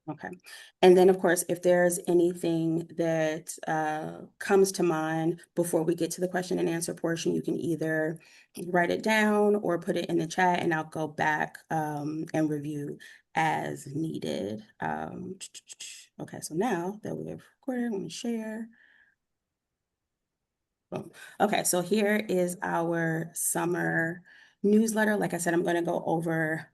Okay. And then, of course, if there's anything that comes to mind before we get to the question and answer portion, you can either write it down or put it in the chat, and I'll go back and review as needed. Okay, so now that we have recorded, I'm going to share. Boom. Okay, so here is our summer newsletter. Like I said, I'm going to go over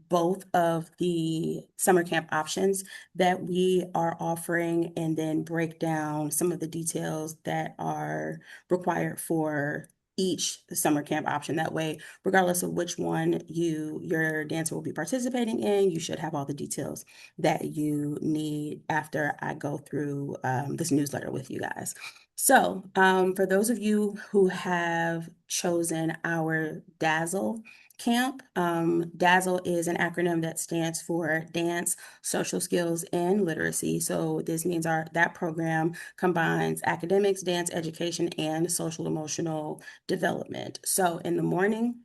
both of the summer camp options that we are offering and then break down some of the details that are required for each summer camp option. That way, regardless of which one your dancer will be participating in, you should have all the details that you need after I go through this newsletter with you guys. So, for those of you who have chosen our DAZZLE camp, DAZZLE is an acronym that stands for Dance, Social Skills, and Literacy. So this means that program combines academics, dance education, and social emotional development. So in the morning,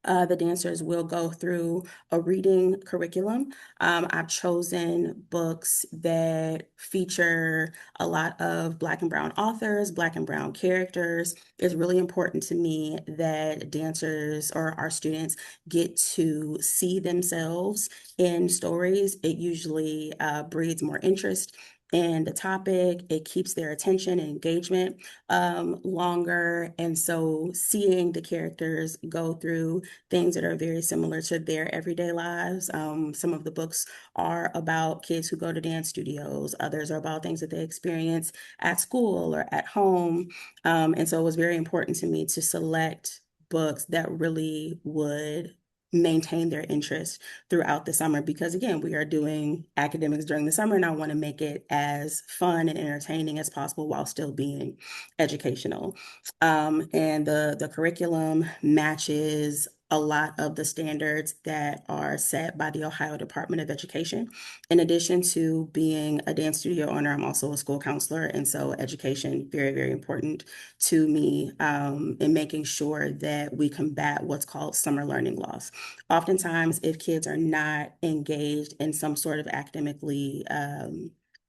the dancers will go through a reading curriculum. I've chosen books that feature a lot of Black and Brown authors, Black and Brown characters. It's really important to me that dancers or our students get to see themselves in stories. It usually breeds more interest in the topic. It keeps their attention and engagement longer. And so seeing the characters go through things that are very similar to their everyday lives. Some of the books are about kids who go to dance studios, others are about things that they experience at school or at home. And so it was very important to me to select books that really would maintain their interest throughout the summer because again we are doing academics during the summer and I want to make it as fun and entertaining as possible while still being educational. And the curriculum matches a lot of the standards that are set by the Ohio Department of Education. In addition to being a dance studio owner, I'm also a school counselor. And so education, very, very important to me in making sure that we combat what's called summer learning loss. Oftentimes, if kids are not engaged in some sort of academically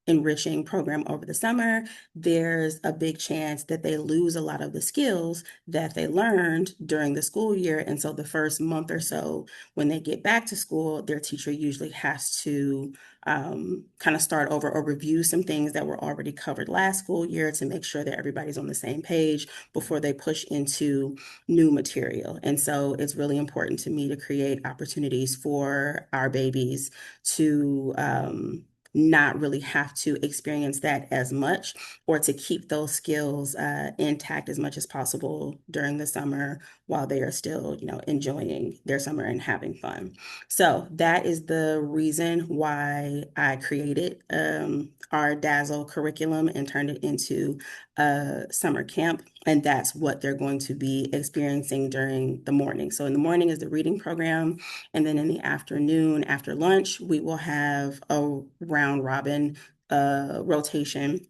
enriching program over the summer, there's a big chance that they lose a lot of the skills that they learned during the school year. And so the first month or so, when they get back to school, their teacher usually has to kind of start over or review some things that were already covered last school year to make sure that everybody's on the same page before they push into new material. And so it's really important to me to create opportunities for our babies to not really have to experience that as much or to keep those skills intact as much as possible during the summer while they are still, enjoying their summer and having fun. So that is the reason why I created our DAZZLE curriculum and turned it into a summer camp. And that's what they're going to be experiencing during the morning. So in the morning is the reading program. And then in the afternoon, after lunch, we will have a round robin rotation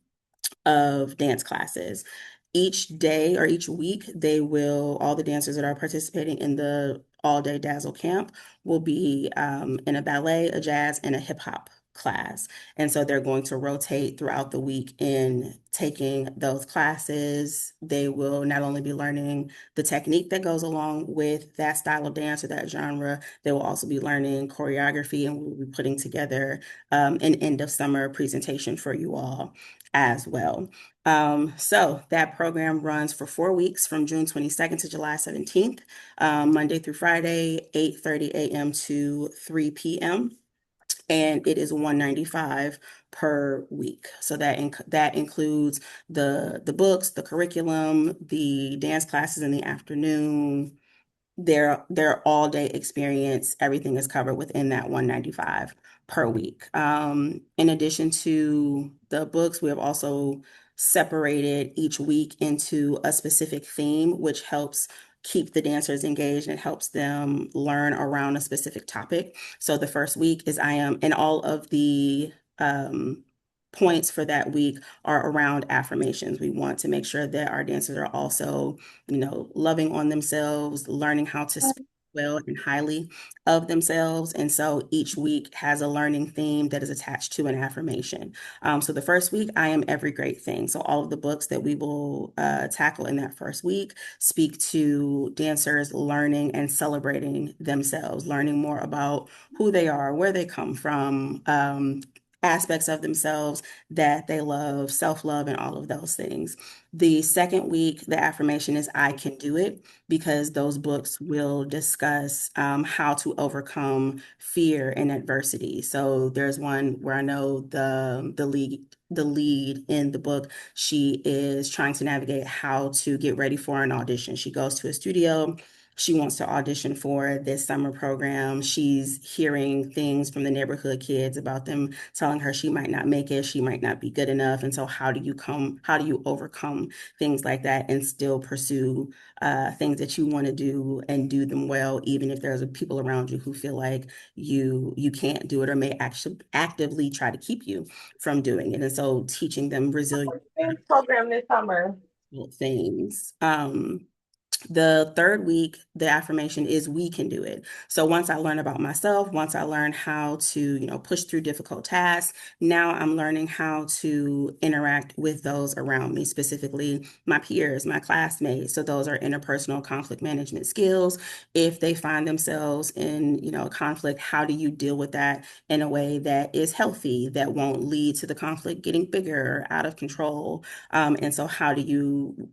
of dance classes. Each day or each week, all the dancers that are participating in the all day Dazzle camp will be in a ballet, a jazz, and a hip hop class. And so they're going to rotate throughout the week in taking those classes. They will not only be learning the technique that goes along with that style of dance or that genre, they will also be learning choreography and we'll be putting together an end of summer presentation for you all as well. So that program runs for 4 weeks from June 22nd to July 17th, Monday through Friday, 8:30 a.m. to 3 p.m. And it is $195 per week. So that includes the books, the curriculum, the dance classes in the afternoon, their all day experience. Everything is covered within that 195 per week. In addition to the books, we have also separated each week into a specific theme, which helps keep the dancers engaged and helps them learn around a specific topic. So the first week is I am, and all of the points for that week are around affirmations. We want to make sure that our dancers are also, loving on themselves, learning how to speak. well and highly of themselves. And so each week has a learning theme that is attached to an affirmation. So the first week, I am every great thing. So all of the books that we will tackle in that first week speak to dancers learning and celebrating themselves, learning more about who they are, where they come from, aspects of themselves that they love, self-love, and all of those things. The second week, the affirmation is I can do it, because those books will discuss how to overcome fear and adversity. So there's one where I know the lead in the book, she is trying to navigate how to get ready for an audition. She goes to a studio. She wants to audition for this summer program. She's hearing things from the neighborhood kids about them telling her she might not make it, she might not be good enough. And so how do you overcome things like that and still pursue things that you want to do and do them well, even if there's people around you who feel like you can't do it or may actually actively try to keep you from doing it. And so teaching them resilient Program this summer. things. The third week, the affirmation is we can do it. So once I learn about myself, once I learn how to, push through difficult tasks, now I'm learning how to interact with those around me, specifically my peers, my classmates. So those are interpersonal conflict management skills. If they find themselves in, conflict, how do you deal with that in a way that is healthy, that won't lead to the conflict getting bigger, out of control? And so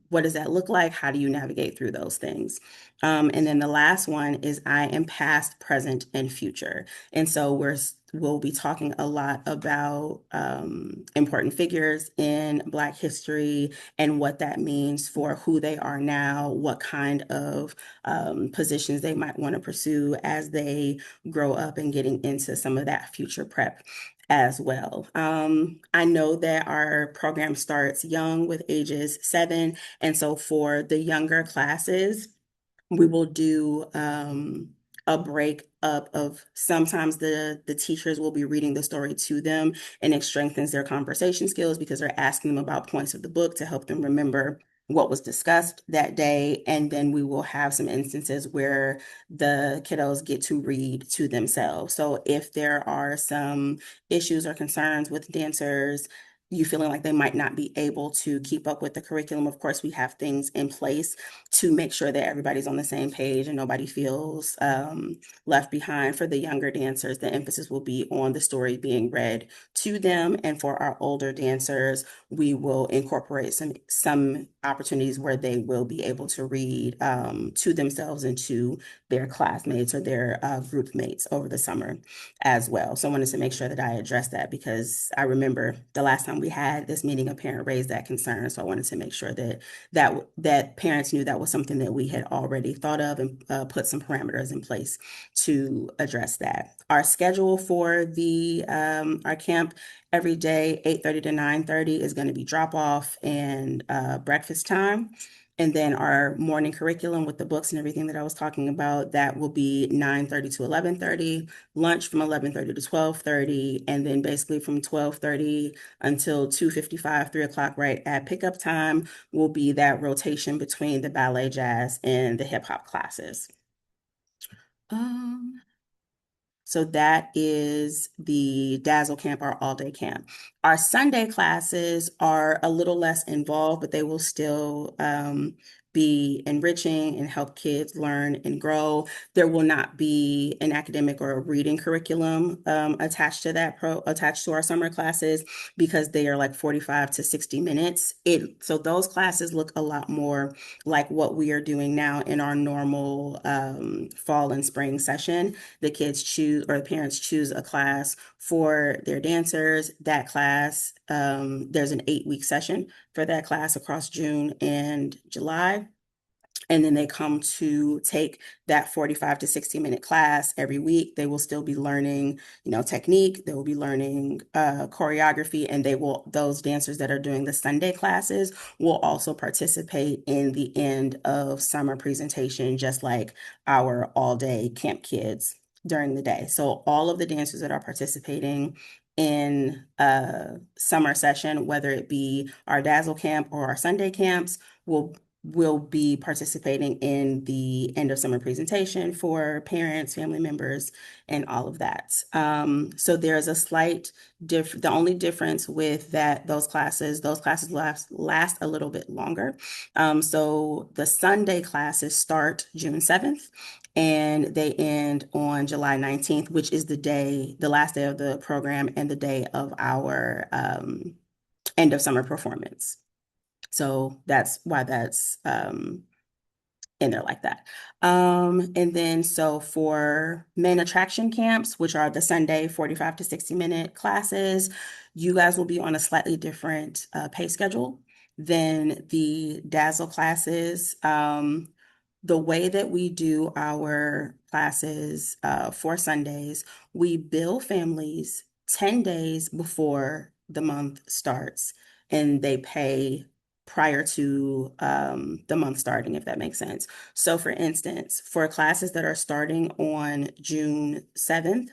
what does that look like? How do you navigate through those things? And then the last one is I am past, present, and future. And so we'll be talking a lot about important figures in Black history and what that means for who they are now, what kind of positions they might want to pursue as they grow up and getting into some of that future prep as well. I know that our program starts young with ages 7. And so for the younger classes, we will do a break up of sometimes the teachers will be reading the story to them, and it strengthens their conversation skills because they're asking them about points of the book to help them remember what was discussed that day. And then we will have some instances where the kiddos get to read to themselves. So if there are some issues or concerns with dancers, you feeling like they might not be able to keep up with the curriculum, of course, we have things in place to make sure that everybody's on the same page and nobody feels left behind. For the younger dancers, the emphasis will be on the story being read to them. And for our older dancers, we will incorporate some opportunities where they will be able to read to themselves and to their classmates or their group mates over the summer as well. So I wanted to make sure that I addressed that because I remember the last time we had this meeting, a parent raised that concern. So I wanted to make sure that parents knew that was something that we had already thought of and put some parameters in place to address that. Our schedule for the our camp every day, 8:30 to 9:30, is going to be drop off and breakfast time. And then our morning curriculum with the books and everything that I was talking about, that will be 9:30 to 11:30, lunch from 11:30 to 12:30, and then basically from 12:30 until 2:55, 3 o'clock, right at pickup time, will be that rotation between the ballet, jazz, and the hip hop classes. Um, so that is the Dazzle Camp, our all-day camp. Our Sunday classes are a little less involved, but they will still be enriching and help kids learn and grow. There will not be an academic or a reading curriculum attached to our summer classes because they are like 45 to 60 minutes. So those classes look a lot more like what we are doing now in our normal fall and spring session. The kids choose or the parents choose a class for their dancers. That class, there's an 8-week session for that class across June and July. And then they come to take that 45 to 60-minute class every week. They will still be learning, technique. They will be learning choreography, and those dancers that are doing the Sunday classes will also participate in the end of summer presentation, just like our all-day camp kids during the day. So all of the dancers that are participating in summer session, whether it be our Dazzle camp or our Sunday camps, will will be participating in the end of summer presentation for parents, family members, and all of that. So there's a slight the only difference with those classes last a little bit longer. So the Sunday classes start June 7th and they end on July 19th, which is the last day of the program and the day of our end of summer performance. So that's why that's in there like that. And then so for main attraction camps, which are the Sunday 45 to 60-minute classes, you guys will be on a slightly different pay schedule than the Dazzle classes. The way that we do our classes for Sundays, we bill families 10 days before the month starts, and they pay prior to the month starting, if that makes sense. So, for instance, for classes that are starting on June 7th,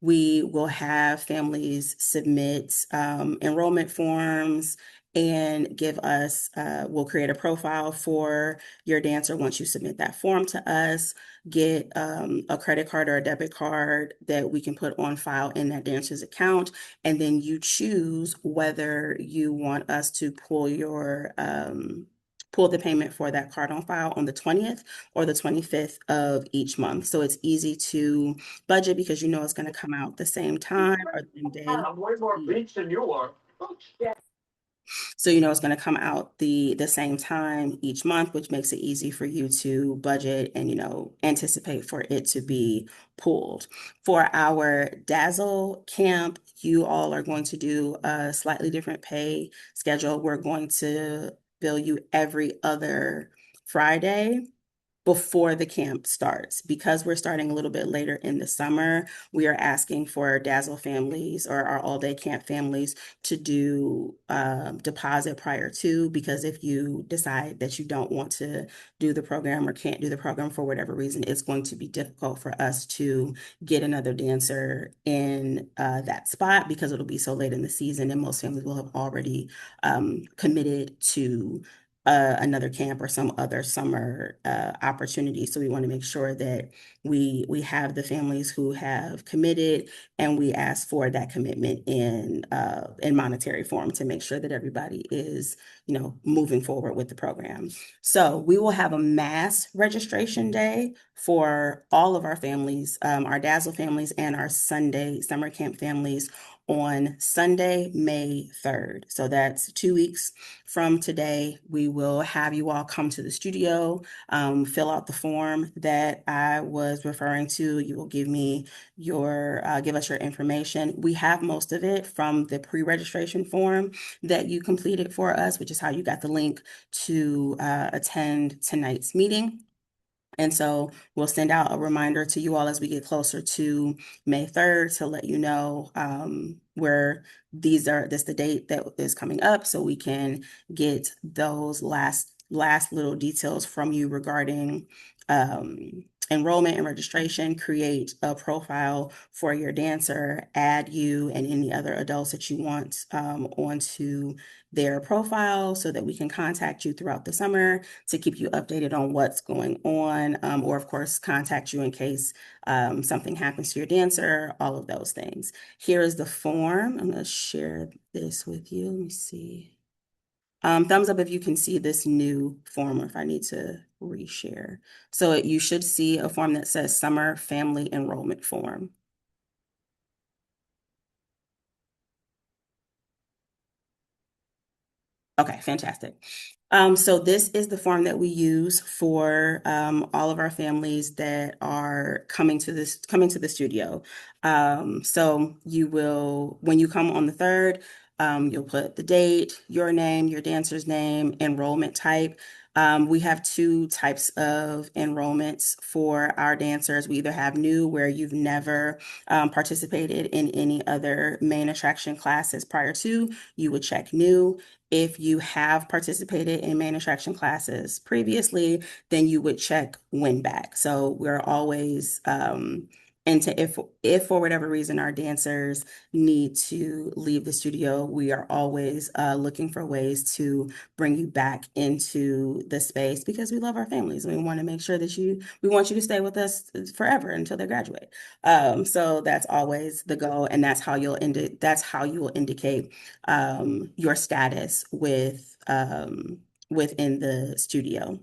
we will have families submit enrollment forms and give us, we'll create a profile for your dancer once you submit that form to us, get a credit card or a debit card that we can put on file in that dancer's account. And then you choose whether you want us to pull the payment for that card on file on the 20th or the 25th of each month. So it's easy to budget because you know it's going to come out the same time or the same day. I'm way more beach than you are. So you know it's going to come out the same time each month, which makes it easy for you to budget and anticipate for it to be pulled. For our Dazzle camp, you all are going to do a slightly different pay schedule. We're going to bill you every other Friday before the camp starts. Because we're starting a little bit later in the summer, we are asking for Dazzle families or our all-day camp families to do deposit prior to, because if you decide that you don't want to do the program or can't do the program for whatever reason, it's going to be difficult for us to get another dancer in that spot because it'll be so late in the season and most families will have already committed to another camp or some other summer opportunity. So we want to make sure that we have the families who have committed, and we ask for that commitment in monetary form to make sure that everybody is moving forward with the program. So we will have a mass registration day for all of our families, our Dazzle families and our Sunday summer camp families on Sunday, May 3rd. So that's 2 weeks from today. We will have you all come to the studio, fill out the form that I was referring to. You will give us your information. We have most of it from the pre-registration form that you completed for us, which is how you got the link to attend tonight's meeting. And so we'll send out a reminder to you all as we get closer to May 3rd to let you know where this the date that is coming up, so we can get those last little details from you regarding enrollment and registration, create a profile for your dancer, add you and any other adults that you want onto their profile so that we can contact you throughout the summer to keep you updated on what's going on, or of course, contact you in case something happens to your dancer, all of those things. Here is the form. I'm going to share this with you. Let me see. Thumbs up if you can see this new form or if I need to reshare. So you should see a form that says Summer Family Enrollment Form. Okay, fantastic. So this is the form that we use for all of our families that are coming to the studio. So when you come on the 3rd, you'll put the date, your name, your dancer's name, enrollment type. We have two types of enrollments for our dancers. We either have new, where you've never participated in any other main attraction classes prior to, you would check new. If you have participated in main attraction classes previously, then you would check win back. So we're always And if for whatever reason our dancers need to leave the studio, we are always looking for ways to bring you back into the space because we love our families. We want to make sure that we want you to stay with us forever until they graduate. So that's always the goal, and that's how you will indicate your status within the studio.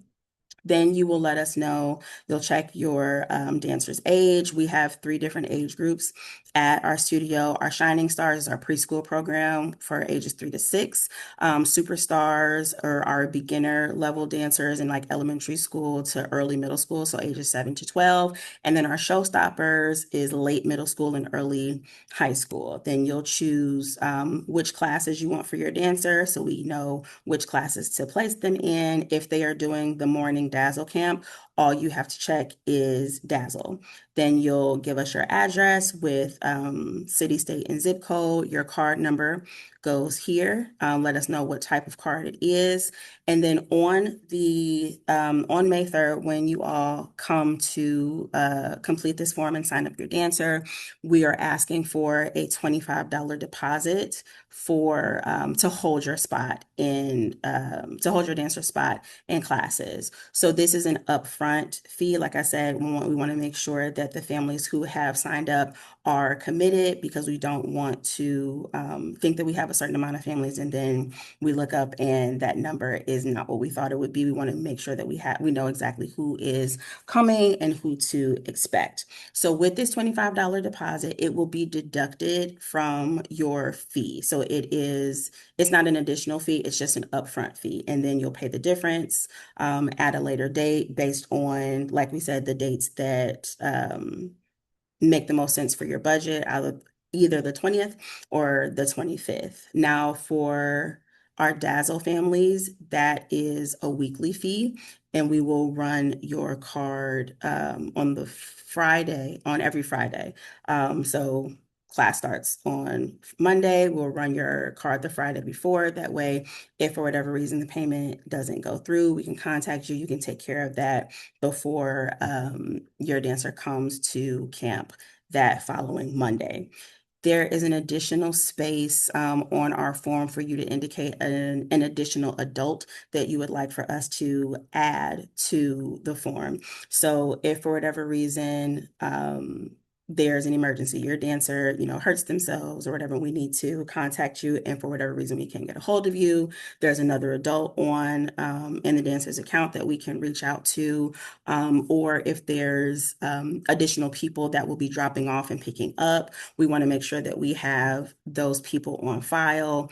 Then you will let us know. You'll check your dancer's age. We have three different age groups at our studio. Our Shining Stars is our preschool program for ages 3 to 6. Superstars are our beginner level dancers in like elementary school to early middle school, so ages 7 to 12. And then our Showstoppers is late middle school and early high school. Then you'll choose which classes you want for your dancer, so we know which classes to place them in. If they are doing the morning Dazzle camp, all you have to check is Dazzle. Then you'll give us your address with city, state, and zip code. Your card number goes here. Let us know what type of card it is. And then on May 3rd, when you all come to complete this form and sign up your dancer, we are asking for a $25 deposit for to hold your spot to hold your dancer spot in classes. So this is an upfront fee. Like I said, we want to make sure that the families who have signed up are committed because we don't want to think that we have a certain amount of families and then we look up and that number is not what we thought it would be. We want to make sure that we know exactly who is coming and who to expect. So with this $25 deposit, it will be deducted from your fee. So it's not an additional fee, it's just an upfront fee. And then you'll pay the difference at a later date based on, like we said, the dates that make the most sense for your budget, out of either the 20th or the 25th. Now, for our Dazzle families, that is a weekly fee, and we will run your card on every Friday. So class starts on Monday. We'll run your card the Friday before. That way, if for whatever reason the payment doesn't go through, we can contact you. You can take care of that before your dancer comes to camp that following Monday. There is an additional space on our form for you to indicate an additional adult that you would like for us to add to the form. So if for whatever reason there's an emergency, your dancer, hurts themselves or whatever, we need to contact you, and for whatever reason we can't get a hold of you, there's another adult on in the dancer's account that we can reach out to, or if there's additional people that will be dropping off and picking up, we want to make sure that we have those people on file.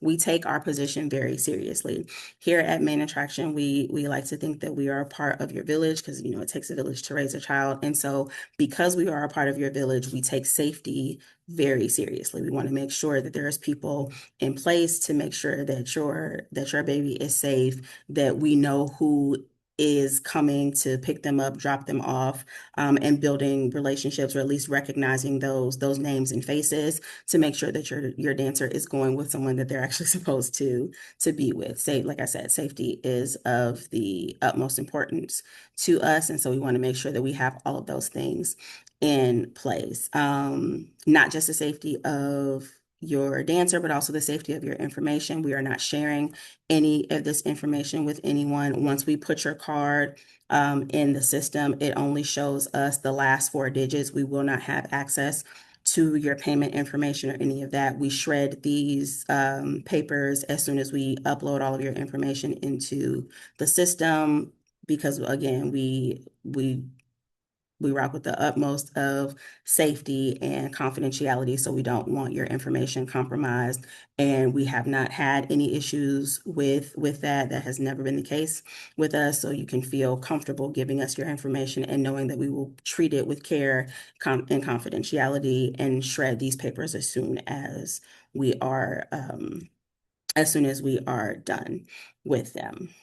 We take our position very seriously. Here at Main Attraction, we like to think that we are a part of your village because it takes a village to raise a child. And so because we are a part of your village, we take safety very seriously. We want to make sure that there's people in place to make sure that your baby is safe, that we know who is coming to pick them up, drop them off, and building relationships, or at least recognizing those names and faces to make sure that your dancer is going with someone that they're actually supposed to be with. Like I said, safety is of the utmost importance to us, and so we want to make sure that we have all of those things in place. Not just the safety of your dancer, but also the safety of your information. We are not sharing any of this information with anyone. Once we put your card in the system, it only shows us the last 4 digits. We will not have access to your payment information or any of that. We shred these papers as soon as we upload all of your information into the system because again, we rock with the utmost of safety and confidentiality, so we don't want your information compromised. And we have not had any issues with that. That has never been the case with us. So you can feel comfortable giving us your information and knowing that we will treat it with care and confidentiality and shred these papers as soon as we are done with them.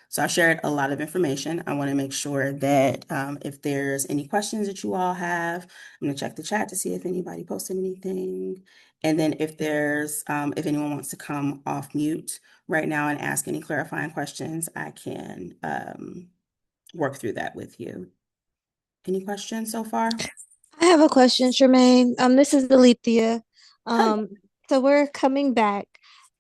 So I shared a lot of information. I want to make sure that if there's any questions that you all have, I'm going to check the chat to see if anybody posted anything. And then if anyone wants to come off mute right now and ask any clarifying questions, I can work through that with you. Any questions so far? I have a question, Charmaine. This is Alethea. Hi. Um, so we're coming back.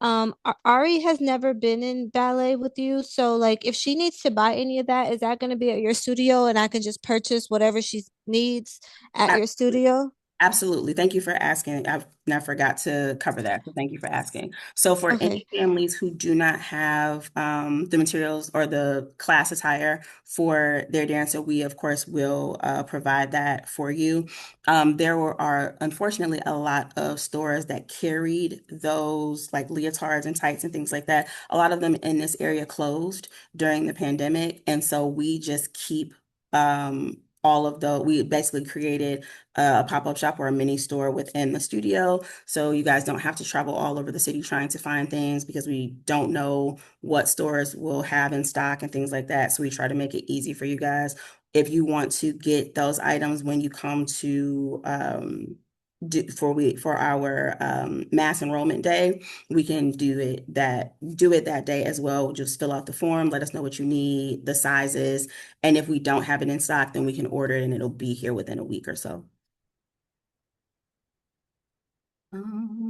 Ari has never been in ballet with you, so like if she needs to buy any of that, is that going to be at your studio and I can just purchase whatever she needs at your studio? Absolutely. Thank you for asking. I forgot to cover that. So thank you for asking. So for Okay. any families who do not have the materials or the class attire for their dancer, we of course will provide that for you. Are unfortunately a lot of stores that carried those like leotards and tights and things like that. A lot of them in this area closed during the pandemic. And so we just keep we basically created a pop-up shop or a mini store within the studio. So you guys don't have to travel all over the city trying to find things because we don't know what stores will have in stock and things like that. So we try to make it easy for you guys. If you want to get those items when you come to for our mass enrollment day, we can do it that day as well. Just fill out the form, let us know what you need, the sizes, and if we don't have it in stock, then we can order it and it'll be here within a week or so.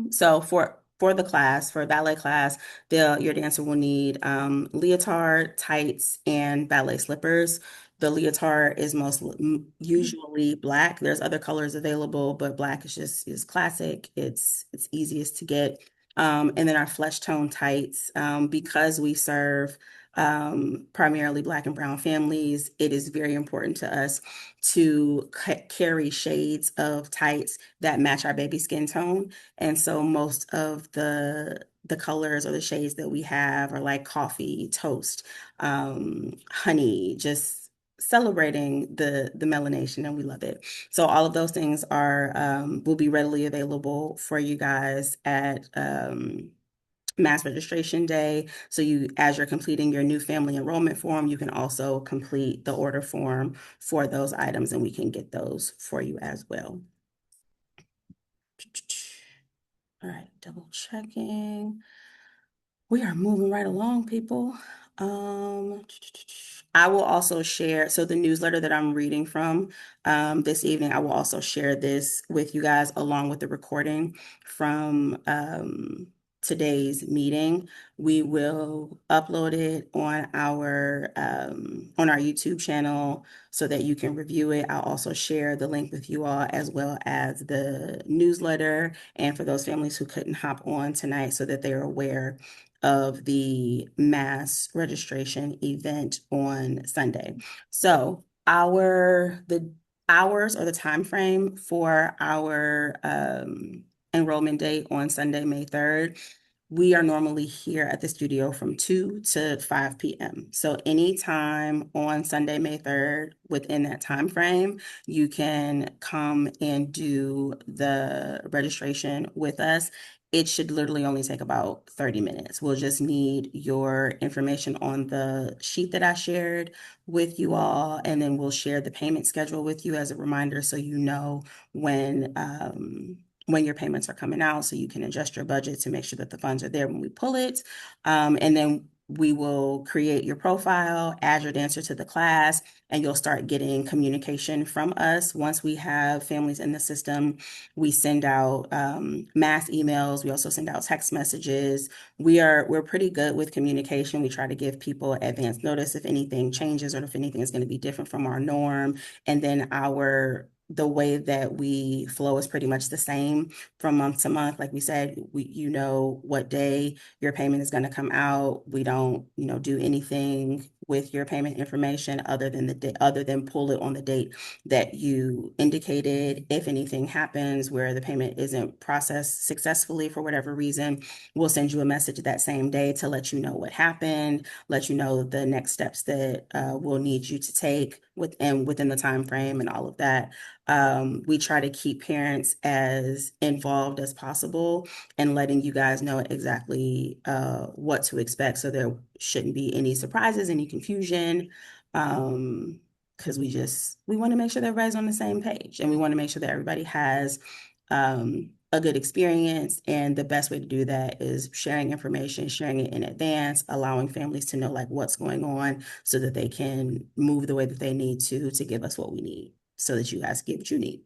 So for the class, for ballet class, your dancer will need leotard, tights, and ballet slippers. The leotard is usually black. There's other colors available, but black is classic. It's easiest to get. And then our flesh tone tights, because we serve primarily Black and brown families, it is very important to us to carry shades of tights that match our baby skin tone. And so most of the colors or the shades that we have are like coffee, toast, honey, just celebrating the melanation, and we love it. So all of those things are will be readily available for you guys at mass registration day. So as you're completing your new family enrollment form, you can also complete the order form for those items, and we can get those for you as well. All right, double checking. We are moving right along, people. Um, I will also share, so the newsletter that I'm reading from this evening, I will also share this with you guys along with the recording from today's meeting. We will upload it on our YouTube channel so that you can review it. I'll also share the link with you all as well as the newsletter, and for those families who couldn't hop on tonight so that they're aware of the mass registration event on Sunday. So the hours or the time frame for our enrollment date on Sunday, May 3rd, we are normally here at the studio from 2 to 5 p.m. So anytime on Sunday, May 3rd, within that time frame, you can come and do the registration with us. It should literally only take about 30 minutes. We'll just need your information on the sheet that I shared with you all, and then we'll share the payment schedule with you as a reminder so you know when your payments are coming out, so you can adjust your budget to make sure that the funds are there when we pull it. And then we will create your profile, add your dancer to the class, and you'll start getting communication from us. Once we have families in the system, we send out mass emails. We also send out text messages. We're pretty good with communication. We try to give people advance notice if anything changes or if anything is going to be different from our norm. And then the way that we flow is pretty much the same from month to month. Like we said, you know what day your payment is going to come out. We don't, do anything with your payment information other than pull it on the date that you indicated. If anything happens where the payment isn't processed successfully for whatever reason, we'll send you a message that same day to let you know what happened, let you know the next steps that we'll need you to take within the time frame and all of that. We try to keep parents as involved as possible and letting you guys know exactly what to expect, so there shouldn't be any surprises, any confusion. Because we want to make sure that everybody's on the same page, and we want to make sure that everybody has a good experience. And the best way to do that is sharing information, sharing it in advance, allowing families to know like what's going on so that they can move the way that they need to give us what we need so that you guys get what you need.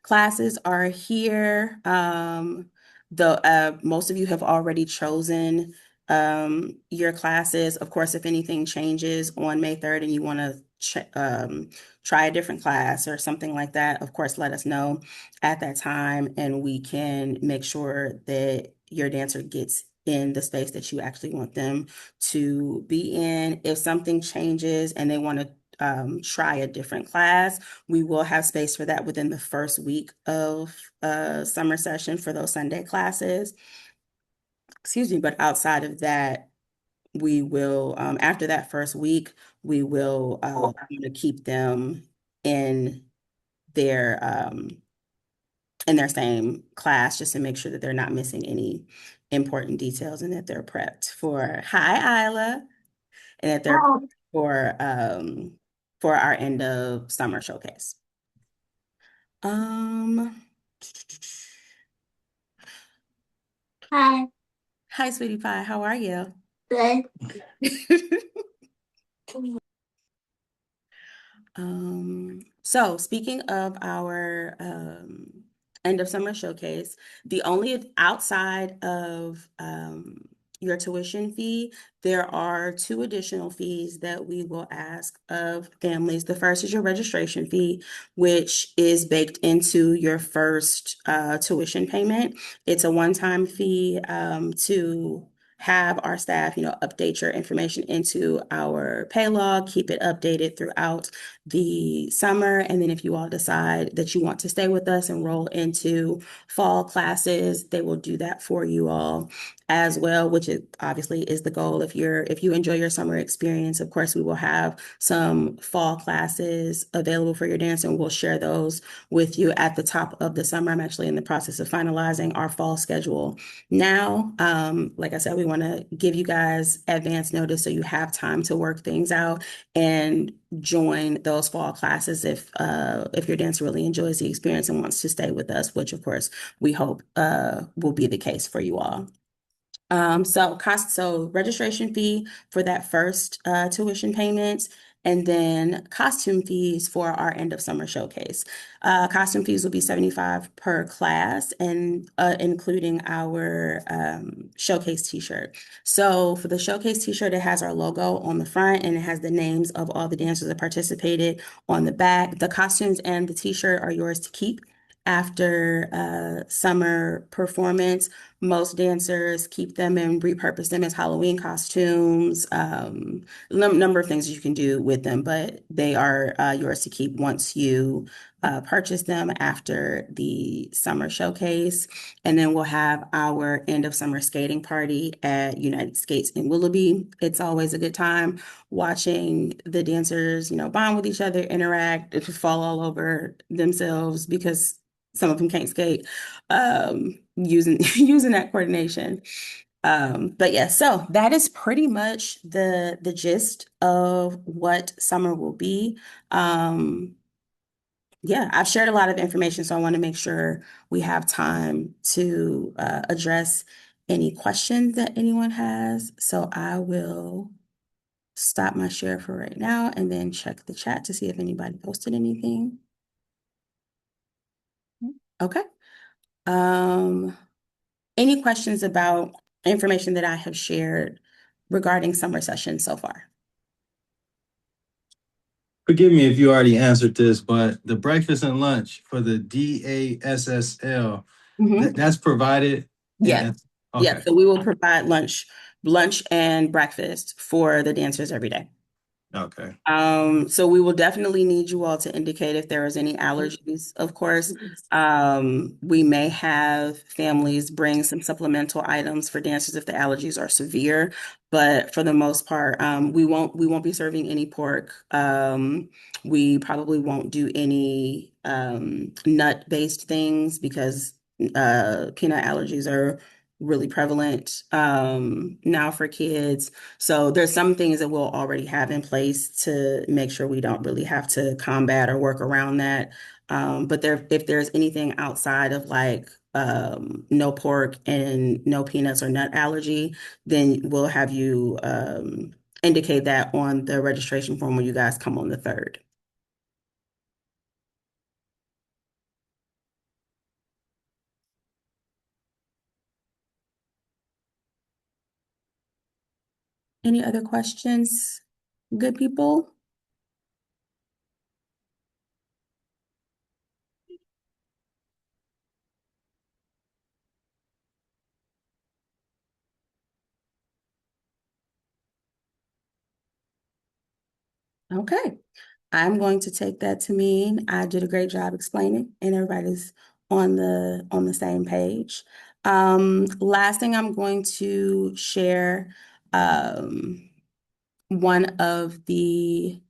Classes are here. Most of you have already chosen your classes. Of course, if anything changes on May 3rd and you want to try a different class or something like that, of course, let us know at that time and we can make sure that your dancer gets in the space that you actually want them to be in. If something changes and they want to try a different class, we will have space for that within the first week of summer session for those Sunday classes. Excuse me, but outside of that, we will, after that first week, we will keep them in their same class just to make sure that they're not missing any important details and that they're prepped for, hi, Isla, and that they're prepped for our end of summer showcase. Um, Hi. Hi, sweetie pie. How are you? Good. So speaking of our end of summer showcase, the only outside of your tuition fee, there are two additional fees that we will ask of families. The first is your registration fee, which is baked into your first tuition payment. It's a one-time fee to have our staff, update your information into our pay log, keep it updated throughout the summer. And then if you all decide that you want to stay with us and roll into fall classes, they will do that for you all as well, which obviously is the goal. If you enjoy your summer experience, of course, we will have some fall classes available for your dance, and we'll share those with you at the top of the summer. I'm actually in the process of finalizing our fall schedule now. Like I said, we want to give you guys advance notice so you have time to work things out and join those fall classes if your dancer really enjoys the experience and wants to stay with us, which of course we hope will be the case for you all. So registration fee for that first tuition payment, and then costume fees for our end of summer showcase. Costume fees will be $75 per class, and including our showcase t-shirt. So for the showcase t-shirt, it has our logo on the front and it has the names of all the dancers that participated on the back. The costumes and the t-shirt are yours to keep after summer performance. Most dancers keep them and repurpose them as Halloween costumes. Number of things you can do with them, but they are yours to keep once you purchase them after the summer showcase. And then we'll have our end of summer skating party at United Skates in Willoughby. It's always a good time watching the dancers, bond with each other, interact, fall all over themselves because some of them can't skate, using that coordination. But yeah, so that is pretty much the gist of what summer will be. Yeah, I've shared a lot of information, so I want to make sure we have time to address any questions that anyone has. So I will stop my share for right now and then check the chat to see if anybody posted anything. Okay. Any questions about information that I have shared regarding summer session so far? Forgive me if you already answered this, but the breakfast and lunch for the DASSL, that's provided? Yeah. Okay. Yeah, so we will provide lunch and breakfast for the dancers every day. Okay. So we will definitely need you all to indicate if there is any allergies, of course. We may have families bring some supplemental items for dancers if the allergies are severe, but for the most part, we won't be serving any pork. We probably won't do any nut-based things because peanut allergies are really prevalent now for kids. So there's some things that we'll already have in place to make sure we don't really have to combat or work around that. But if there's anything outside of like no pork and no peanuts or nut allergy, then we'll have you indicate that on the registration form when you guys come on the 3rd. Any other questions, good people? Okay, I'm going to take that to mean I did a great job explaining and everybody's on the same page. Last thing I'm going to share, one of the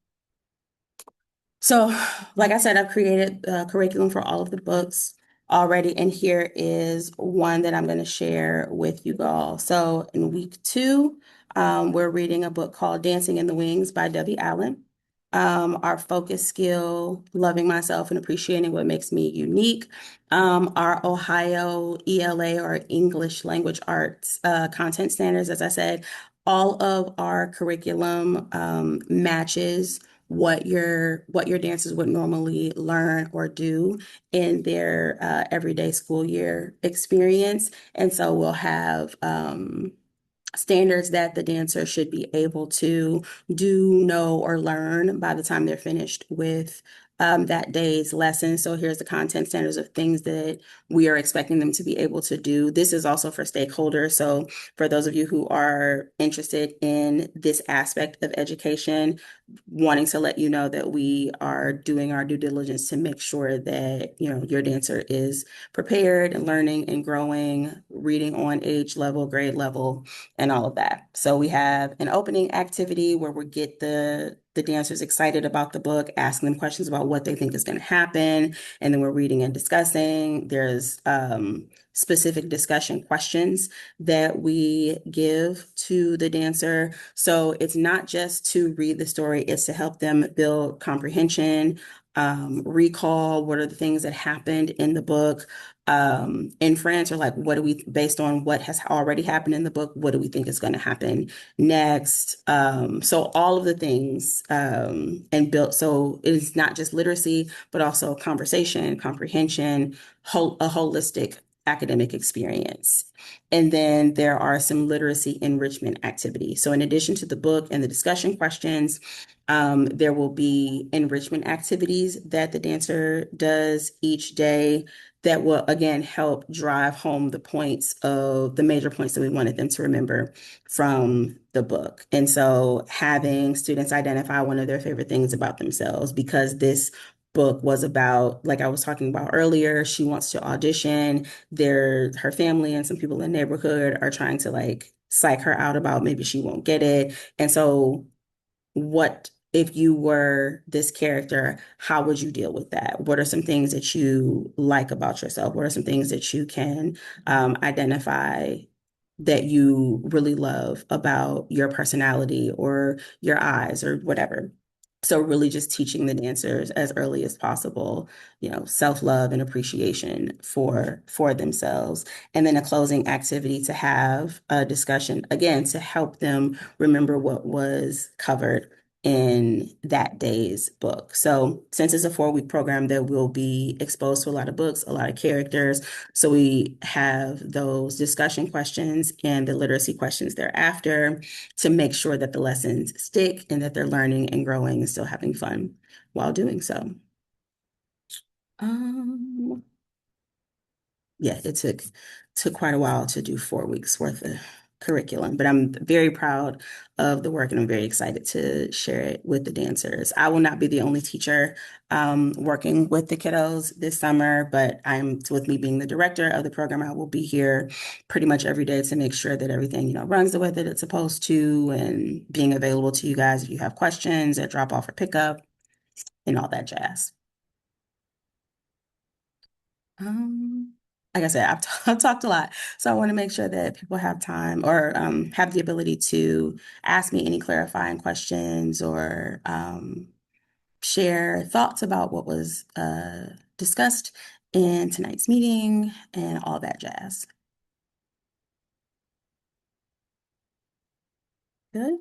so, like I said, I've created a curriculum for all of the books already, and here is one that I'm going to share with you all. So, in week 2, we're reading a book called Dancing in the Wings by Debbie Allen. Our focus skill, loving myself and appreciating what makes me unique. Our Ohio ELA or English Language Arts content standards, as I said, all of our curriculum matches what your dancers would normally learn or do in their everyday school year experience. And so we'll have standards that the dancer should be able to do, know, or learn by the time they're finished with that day's lesson. So here's the content standards of things that we are expecting them to be able to do. This is also for stakeholders. So for those of you who are interested in this aspect of education, wanting to let you know that we are doing our due diligence to make sure that, your dancer is prepared and learning and growing, reading on age level, grade level, and all of that. So we have an opening activity where we get the dancers excited about the book, asking them questions about what they think is going to happen, and then we're reading and discussing. There's specific discussion questions that we give to the dancer. So it's not just to read the story, it's to help them build comprehension, recall what are the things that happened in the book, in France, or like based on what has already happened in the book, what do we think is going to happen next? So all of the things and built, so it's not just literacy, but also conversation, comprehension, a holistic academic experience. And then there are some literacy enrichment activities. So in addition to the book and the discussion questions, there will be enrichment activities that the dancer does each day that will, again, help drive home the major points that we wanted them to remember from the book. And so having students identify one of their favorite things about themselves, because this book was about, like I was talking about earlier, she wants to audition. Her family and some people in the neighborhood are trying to like psych her out about maybe she won't get it. And so what if you were this character, how would you deal with that? What are some things that you like about yourself? What are some things that you can identify that you really love about your personality or your eyes or whatever? So really just teaching the dancers as early as possible, self-love and appreciation for themselves. And then a closing activity to have a discussion, again, to help them remember what was covered in that day's book. So since it's a 4-week program, that will be exposed to a lot of books, a lot of characters. So we have those discussion questions and the literacy questions thereafter to make sure that the lessons stick and that they're learning and growing and still having fun while doing so. Yeah, it took quite a while to do 4 weeks worth of curriculum, but I'm very proud of the work and I'm very excited to share it with the dancers. I will not be the only teacher working with the kiddos this summer, but with me being the director of the program, I will be here pretty much every day to make sure that everything, runs the way that it's supposed to, and being available to you guys if you have questions at drop off or pickup and all that jazz. Like I said, I've talked a lot, so I want to make sure that people have time or have the ability to ask me any clarifying questions or share thoughts about what was discussed in tonight's meeting and all that jazz. Good.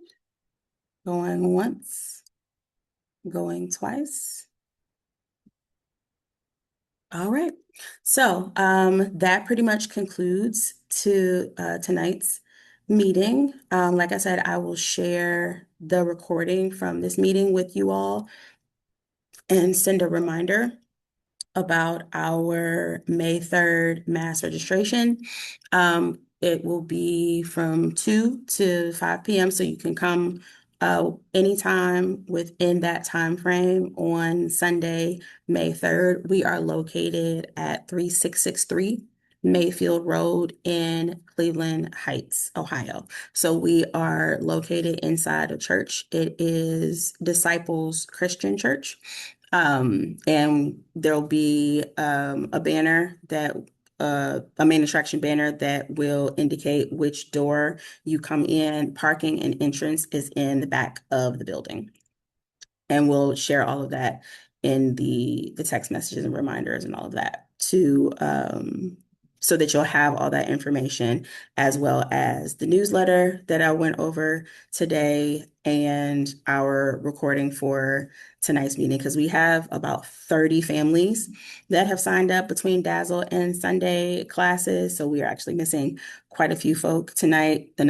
Going once, going twice. All right. So that pretty much concludes tonight's meeting. Like I said, I will share the recording from this meeting with you all and send a reminder about our May 3rd mass registration. It will be from 2 to 5 p.m. So you can come anytime within that time frame on Sunday, May 3rd. We are located at 3663 Mayfield Road in Cleveland Heights, Ohio. So we are located inside a church. It is Disciples Christian Church. And there'll be a banner that a main attraction banner that will indicate which door you come in. Parking and entrance is in the back of the building. And we'll share all of that in the text messages and reminders and all of that to so that you'll have all that information, as well as the newsletter that I went over today and our recording for tonight's meeting, because we have about 30 families that have signed up between Dazzle and Sunday classes. So we are actually missing quite a few folk tonight. But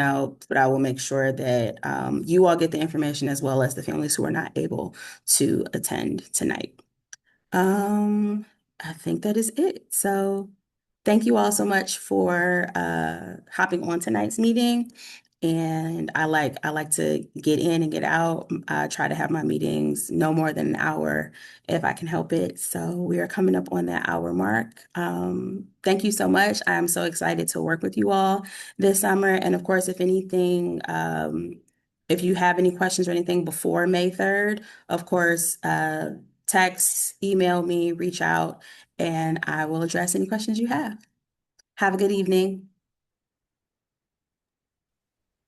I will make sure that you all get the information, as well as the families who are not able to attend tonight. I think that is it. So thank you all so much for hopping on tonight's meeting. And I like to get in and get out. I try to have my meetings no more than an hour if I can help it. So we are coming up on that hour mark. Thank you so much. I am so excited to work with you all this summer. And of course, if anything, if you have any questions or anything before May 3rd, of course, text, email me, reach out, and I will address any questions you have. Have a good evening.